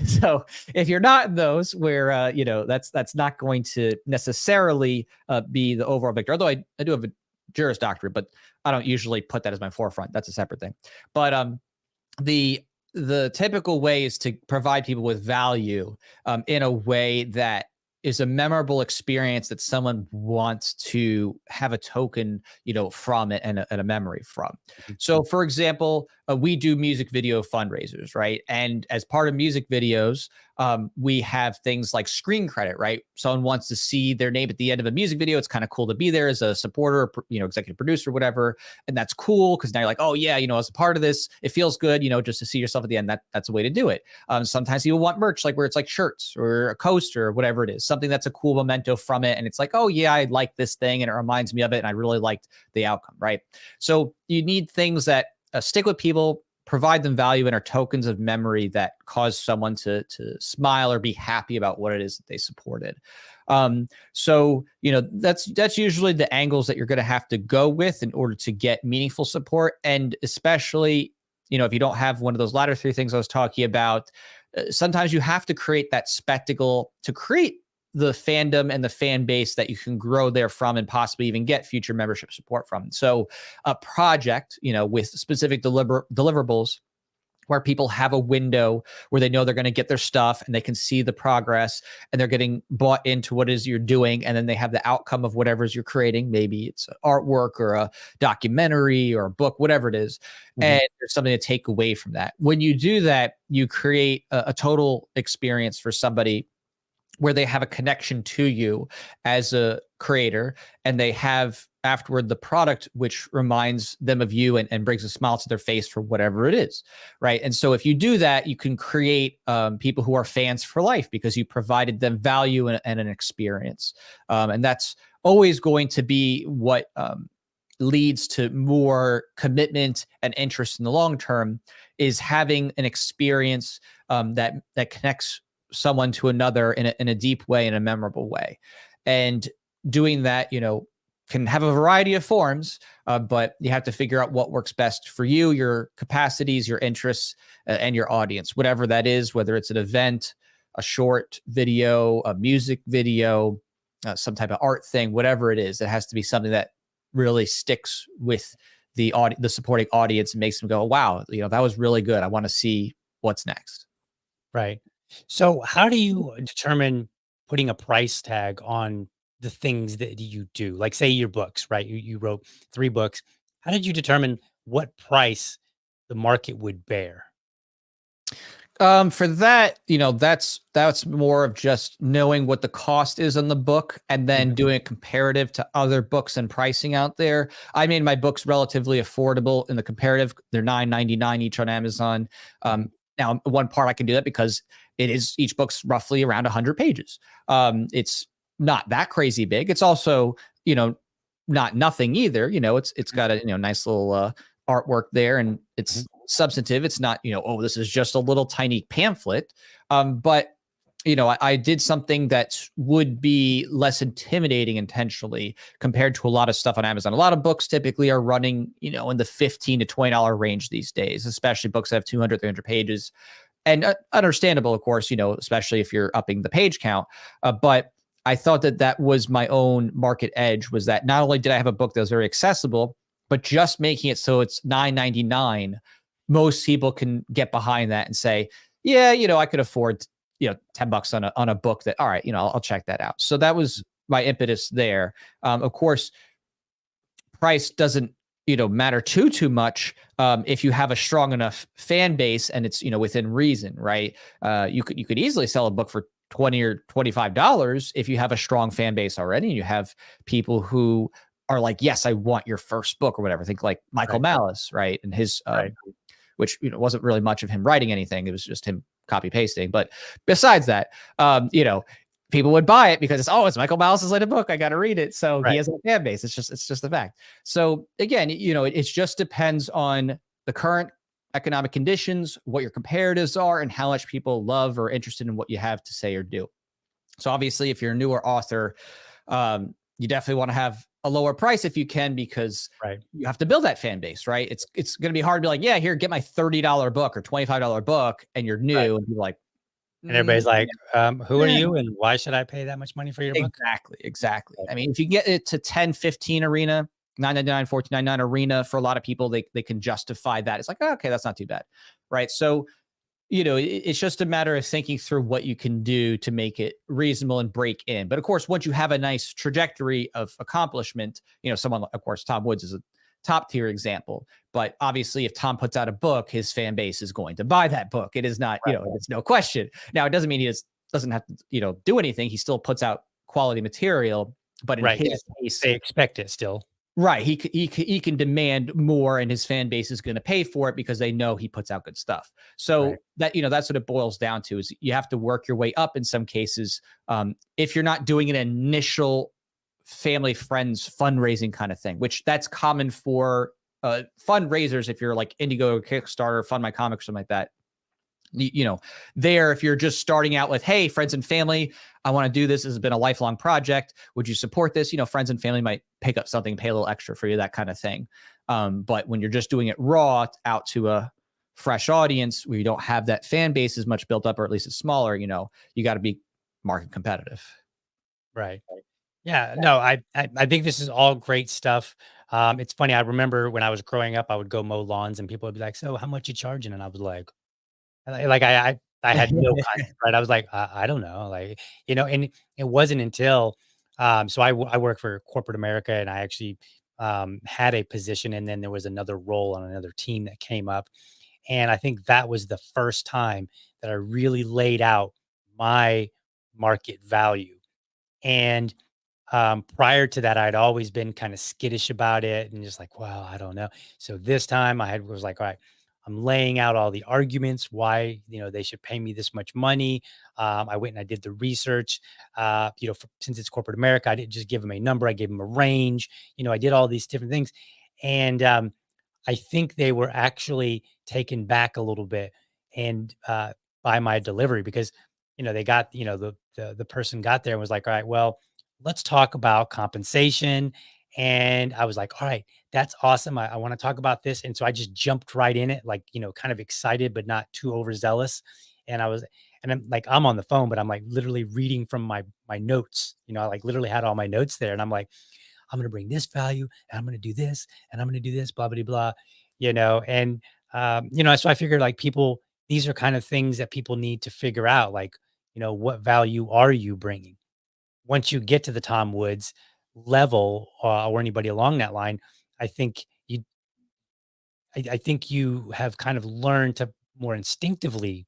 So if you're not in those where, that's not going to necessarily be the overall victor, although I do have a Juris Doctorate, but I don't usually put that as my forefront. That's a separate thing. But the typical way is to provide people with value in a way that is a memorable experience that someone wants to have a token, from it and a memory from.
Mhm.
So, for example, we do music video fundraisers, right? And as part of music videos, we have things like screen credit, right? Someone wants to see their name at the end of a music video. It's kind of cool to be there as a supporter, executive producer, whatever. And that's cool because now you're like, oh yeah, as a part of this, it feels good, just to see yourself at the end. That's a way to do it. Sometimes people want merch, like where it's like shirts or a coaster or whatever it is, something that's a cool memento from it. And it's like, oh yeah, I like this thing and it reminds me of it. And I really liked the outcome, right? So you need things that stick with people, provide them value, and are tokens of memory that cause someone to smile or be happy about what it is that they supported. So that's usually the angles that you're going to have to go with in order to get meaningful support. And especially, if you don't have one of those latter three things I was talking about, sometimes you have to create that spectacle to create the fandom and the fan base that you can grow there from and possibly even get future membership support from. So a project, with specific deliverables where people have a window where they know they're going to get their stuff and they can see the progress and they're getting bought into what it is you're doing. And then they have the outcome of whatever it is you're creating. Maybe it's artwork or a documentary or a book, whatever it is. Mm-hmm. And there's something to take away from that. When you do that, you create a total experience for somebody where they have a connection to you as a creator, and they have afterward the product which reminds them of you and brings a smile to their face for whatever it is, right? And so if you do that, you can create people who are fans for life because you provided them value and an experience. And that's always going to be what leads to more commitment and interest in the long term, is having an experience that connects someone to another in a deep way, in a memorable way. And doing that, can have a variety of forms, but you have to figure out what works best for you, your capacities, your interests, and your audience, whatever that is, whether it's an event, a short video, a music video, some type of art thing, whatever it is. It has to be something that really sticks with the supporting audience and makes them go, wow, that was really good. I want to see what's next.
Right. So how do you determine putting a price tag on the things that you do? Like say your books, right? You wrote 3 books. How did you determine what price the market would bear?
For that, that's more of just knowing what the cost is on the book and then doing a comparative to other books and pricing out there. I made my books relatively affordable in the comparative. They're $9.99 each on Amazon. Now, one part I can do that because each book's roughly around 100 pages. It's not that crazy big. It's also, not nothing either. It's got a nice little artwork there, and it's substantive. It's not, oh, this is just a little tiny pamphlet. But I did something that would be less intimidating intentionally compared to a lot of stuff on Amazon. A lot of books typically are running, in the $15 to $20 range these days, especially books that have 200, 300 pages. And understandable, of course, especially if you're upping the page count. But I thought that was my own market edge, was that not only did I have a book that was very accessible, but just making it so it's $9.99, most people can get behind that and say, yeah, I could afford, $10 on a book that, all right, I'll check that out. So that was my impetus there. Of course, price doesn't, matter too much if you have a strong enough fan base and it's, within reason, right? You could easily sell a book for $20 or $25 if you have a strong fan base already and you have people who are like, yes, I want your first book or whatever. Think like Michael Malice, right? And his, which wasn't really much of him writing anything. It was just him copy pasting. But besides that, people would buy it because it's Michael Malice's latest book. I got to read it. So he has a fan base. It's just a fact. So again, it just depends on the current economic conditions, what your comparatives are, and how much people love or interested in what you have to say or do. So obviously, if you're a newer author, you definitely want to have a lower price if you can, because you have to build that fan base, right? It's going to be hard to be like, yeah, here, get my $30 book or $25 book, and you're new, and you're like,
and everybody's like, who are you and why should I pay that much money for your book?
Exactly. I mean, if you get it to 10, 15 arena, $9.99, $14.99 arena, for a lot of people, they can justify that. It's like, oh, okay, that's not too bad, right? So, it's just a matter of thinking through what you can do to make it reasonable and break in. But of course, once you have a nice trajectory of accomplishment, someone, of course, Tom Woods is a top tier example. But obviously, if Tom puts out a book, his fan base is going to buy that book. It is not,
Right.
it's no question. Now, it doesn't mean he doesn't have to, do anything. He still puts out quality material, but in
Right. Yeah.
his case,
They expect it still.
right, he can demand more, and his fan base is going to pay for it because they know he puts out good stuff.
Right.
So that that's what it boils down to, is you have to work your way up in some cases. If you're not doing an initial family friends fundraising kind of thing, which that's common for fundraisers. If you're like Indigo, Kickstarter, Fund My Comics, something like that, there, if you're just starting out with, hey, friends and family, I want to do this has been a lifelong project, would you support this? Friends and family might pick up something, pay a little extra for you, that kind of thing. But when you're just doing it raw out to a fresh audience where you don't have that fan base as much built up, or at least it's smaller, you got to be market competitive.
Right. Yeah, no, I think this is all great stuff. It's funny. I remember when I was growing up, I would go mow lawns, and people would be like, "So, how much you charging?" And I was like, I had no concept, right? I was like, I don't know, like, and it wasn't until, so I work for corporate America, and I actually had a position, and then there was another role on another team that came up, and I think that was the first time that I really laid out my market value. And prior to that, I'd always been kind of skittish about it and just like, well, I don't know. So this time was like, all right, I'm laying out all the arguments why, they should pay me this much money. I went and I did the research. Since it's corporate America, I didn't just give them a number. I gave them a range. I did all these different things. And I think they were actually taken back a little bit and by my delivery because, they got, the person got there and was like, all right, well, let's talk about compensation. And I was like, all right, that's awesome. I want to talk about this. And so I just jumped right in it, like, kind of excited, but not too overzealous. And I'm like, I'm on the phone, but I'm like literally reading from my notes. I like literally had all my notes there. And I'm like, I'm going to bring this value and I'm going to do this and I'm going to do this, blah, blah, blah, and, so I figured like these are kind of things that people need to figure out. Like, what value are you bringing? Once you get to the Tom Woods level, or anybody along that line, I think I think you have kind of learned to more instinctively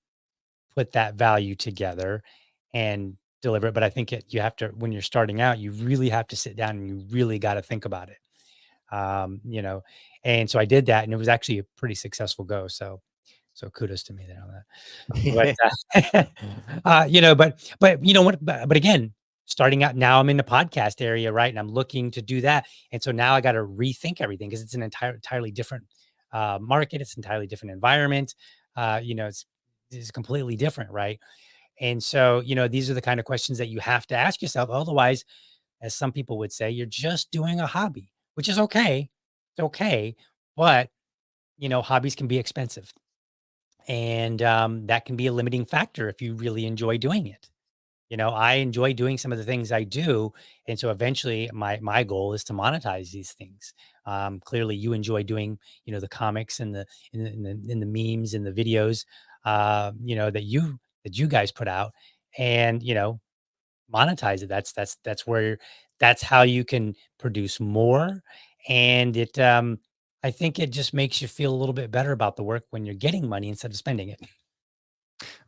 put that value together and deliver it. But I think you have to, when you're starting out, you really have to sit down and you really got to think about it. Um, you know, and so I did that and it was actually a pretty successful go. So kudos to me there on that. But, but you know what? But again, starting out now, I'm in the podcast area, right? And I'm looking to do that, and so now I got to rethink everything because it's an entirely different market. It's entirely different environment. It's completely different, right? And so, these are the kind of questions that you have to ask yourself. Otherwise, as some people would say, you're just doing a hobby, which is okay. It's okay, but hobbies can be expensive. And that can be a limiting factor if you really enjoy doing it. I enjoy doing some of the things I do, and so eventually, my goal is to monetize these things. Clearly, you enjoy doing, the comics and the memes and the videos, that you guys put out, and monetize it. That's how you can produce more, and I think it just makes you feel a little bit better about the work when you're getting money instead of spending it.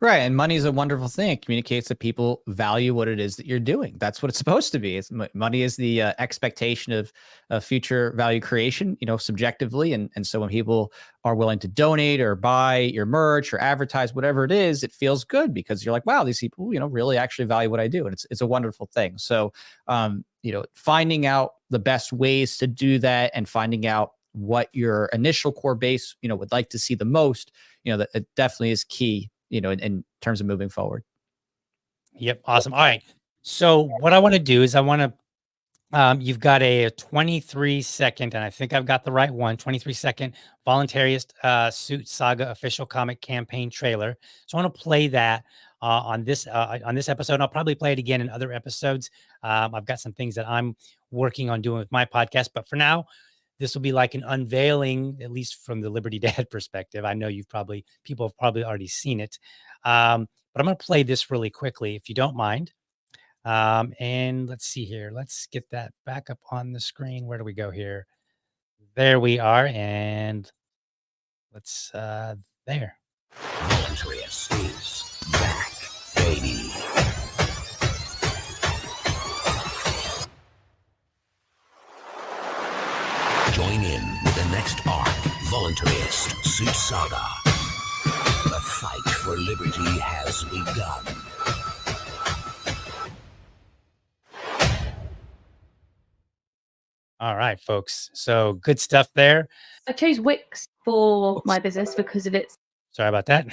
Right. And money is a wonderful thing. It communicates that people value what it is that you're doing. That's what it's supposed to be. Money is the expectation of future value creation, subjectively. And so when people are willing to donate or buy your merch or advertise, whatever it is, it feels good because you're like, wow, these people, really actually value what I do. And it's a wonderful thing. So, finding out the best ways to do that and finding out what your initial core base, would like to see the most, that it definitely is key, in terms of moving forward.
Yep, awesome. All right. So what I want to do is you've got a 23-second, and I think I've got the right one, 23-second voluntarist suit saga official comic campaign trailer. So I want to play that on this episode. And I'll probably play it again in other episodes. I've got some things that I'm working on doing with my podcast, but for now, this will be like an unveiling, at least from the Liberty Dad perspective. I know people have probably already seen it. But I'm going to play this really quickly, if you don't mind. And let's see here. Let's get that back up on the screen. Where do we go here? There we are. And let's, there.
Voluntarist is back, baby. Join in with the next arc, Voluntarist Suit Saga. The fight for liberty has begun.
All right, folks. So good stuff there.
I chose Wix for my business because of its.
Sorry about that.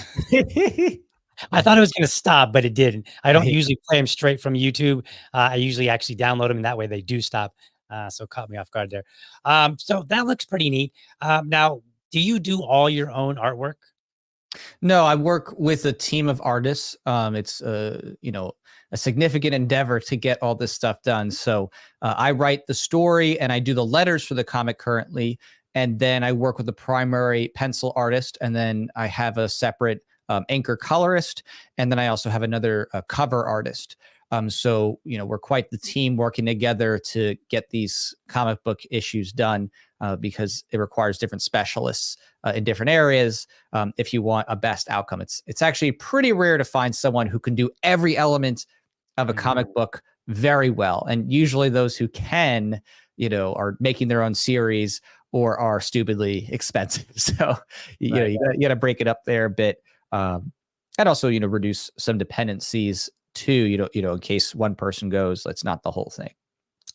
I thought it was going to stop, but it didn't. I don't
Right.
usually play them straight from YouTube. I usually actually download them, and that way they do stop. So it caught me off guard there. So that looks pretty neat. Now, do you do all your own artwork?
No, I work with a team of artists. It's a significant endeavor to get all this stuff done. So I write the story and I do the letters for the comic currently, and then I work with the primary pencil artist, and then I have a separate anchor colorist, and then I also have another cover artist. So we're quite the team working together to get these comic book issues done, because it requires different specialists in different areas if you want a best outcome. It's actually pretty rare to find someone who can do every element of a comic book very well, and usually those who can, are making their own series or are stupidly expensive. So you got to break it up there a bit, and also reduce some dependencies too. In case one person goes, it's not the whole thing.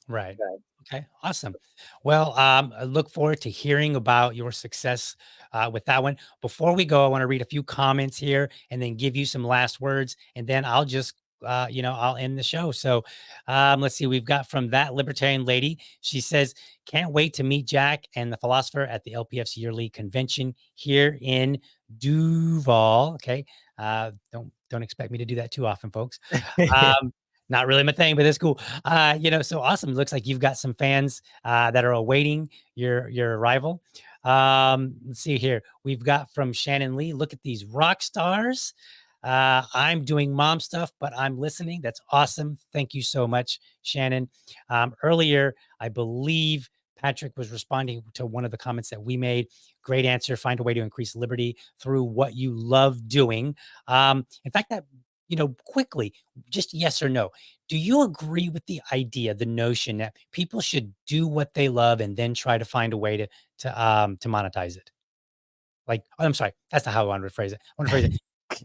Right. Okay. Awesome. Well, I look forward to hearing about your success with that one. Before we go, I want to read a few comments here and then give you some last words, and then I'll just, I'll end the show. So let's see. We've got from That Libertarian Lady. She says, "Can't wait to meet Jack and the philosopher at the LPF's yearly convention here in Duval." Okay. Don't expect me to do that too often, folks. Not really my thing, but it's cool. So awesome. Looks like you've got some fans that are awaiting your arrival. Let's see here. We've got from Shannon Lee. "Look at these rock stars. I'm doing mom stuff, but I'm listening." That's awesome. Thank you so much, Shannon. Earlier, I believe Patrick was responding to one of the comments that we made. Great answer. Find a way to increase liberty through what you love doing. In fact, that, quickly, just yes or no. Do you agree with the idea, the notion that people should do what they love and then try to find a way to monetize it? Like, I'm sorry, that's not how I want to phrase it. I want to phrase it.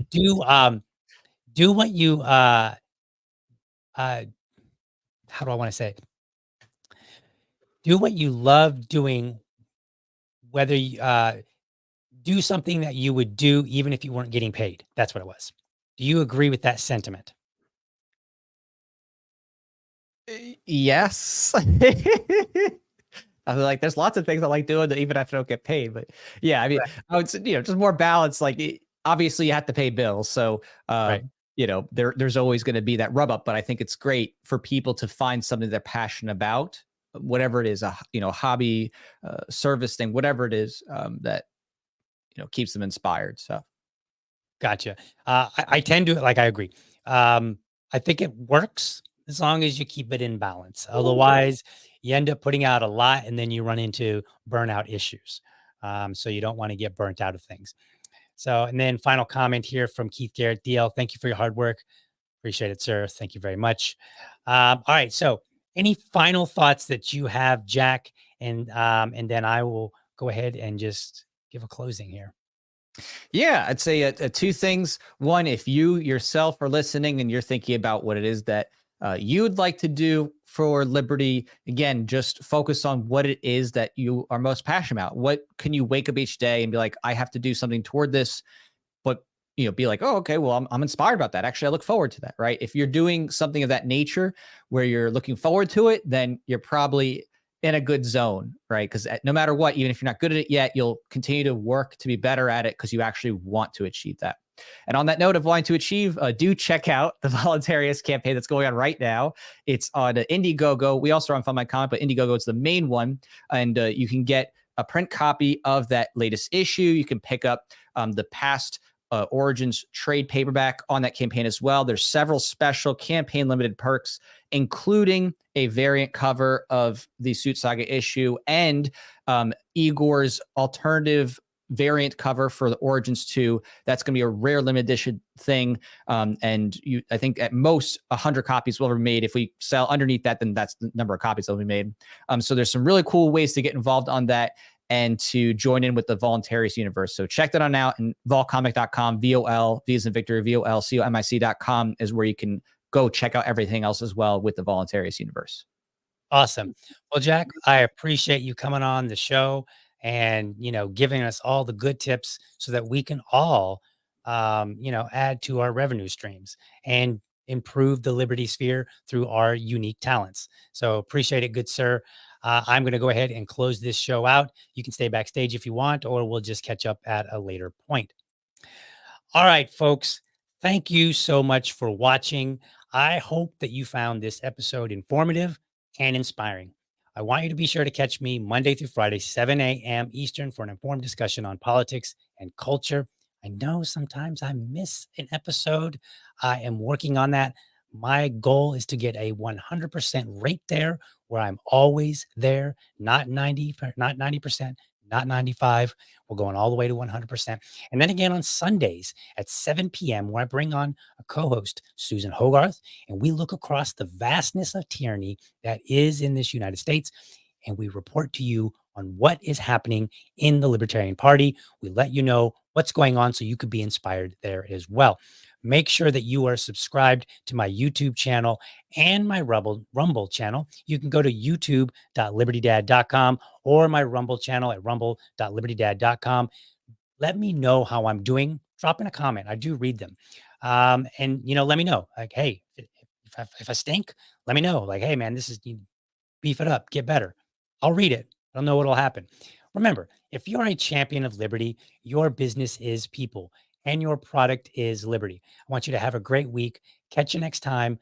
Do what you how do I want to say it? Do what you love doing, whether you do something that you would do even if you weren't getting paid. That's what it was. Do you agree with that sentiment?
Yes. I mean, like, there's lots of things I like doing that even if I don't get paid. But yeah, I mean, I would say, just more balance. Like, obviously, you have to pay bills, so
Right.
There's always going to be that rub up. But I think it's great for people to find something they're passionate about, whatever it is, a hobby, service thing, whatever it is, that keeps them inspired. So
Gotcha. I tend to, like, I agree. I think it works as long as you keep it in balance. Otherwise, you end up putting out a lot and then you run into burnout issues. So you don't want to get burnt out of things. So, and then final comment here from Keith Garrett. DL, thank you for your hard work. Appreciate it, sir. Thank you very much. All right. So any final thoughts that you have, Jack? And then I will go ahead and just give a closing here.
yeah, I'd say two things. One, if you yourself are listening and you're thinking about what it is that you'd like to do for liberty, again, just focus on what it is that you are most passionate about. What can you wake up each day and be like, I have to do something toward this, but be like, oh, okay, well, I'm inspired about that. Actually, I look forward to that, right? If you're doing something of that nature where you're looking forward to it, then you're probably in a good zone, right? Because no matter what, even if you're not good at it yet, you'll continue to work to be better at it because you actually want to achieve that. And on that note of wanting to achieve, do check out the Voluntarist campaign that's going on right now. It's on Indiegogo. We also are on Fund My Comic, but Indiegogo is the main one. And you can get a print copy of that latest issue. You can pick up the past Origins trade paperback on that campaign as well. There's several special campaign limited perks, including a variant cover of the Suit Saga issue and Igor's alternative variant cover for the Origins 2. That's going to be a rare limited edition thing. And I think at most 100 copies will be made. If we sell underneath that, then that's the number of copies that will be made. So there's some really cool ways to get involved on that and to join in with the Voluntarist universe. So check that on out, and volcomic.com, VOL, V as in Victor, VOLCOMIC.com is where you can go check out everything else as well with the Voluntarist universe.
Awesome. Well, Jack, I appreciate you coming on the show and, giving us all the good tips so that we can all, add to our revenue streams and improve the Liberty sphere through our unique talents. So appreciate it, good sir. I'm going to go ahead and close this show out. You can stay backstage if you want, or we'll just catch up at a later point. All right, folks. Thank you so much for watching. I hope that you found this episode informative and inspiring. I want you to be sure to catch me Monday through Friday, 7 a.m. Eastern, for an informed discussion on politics and culture. I know sometimes I miss an episode. I am working on that. My goal is to get a 100% rate there, where I'm always there, not 90%, not 95. We're going all the way to 100%. And then again on Sundays at 7 p.m., where I bring on a co-host, Susan Hogarth, and we look across the vastness of tyranny that is in this United States, and we report to you on what is happening in the Libertarian Party. We let you know what's going on so you could be inspired there as well. Make sure that you are subscribed to my YouTube channel and my Rumble channel. You can go to youtube.libertydad.com or my Rumble channel at rumble.libertydad.com. Let me know how I'm doing. Drop in a comment. I do read them. And, let me know. Like, hey, if I stink, let me know. Like, hey, man, you beef it up, get better. I'll read it. I don't know what'll happen. Remember, if you're a champion of liberty, your business is people and your product is liberty. I want you to have a great week. Catch you next time.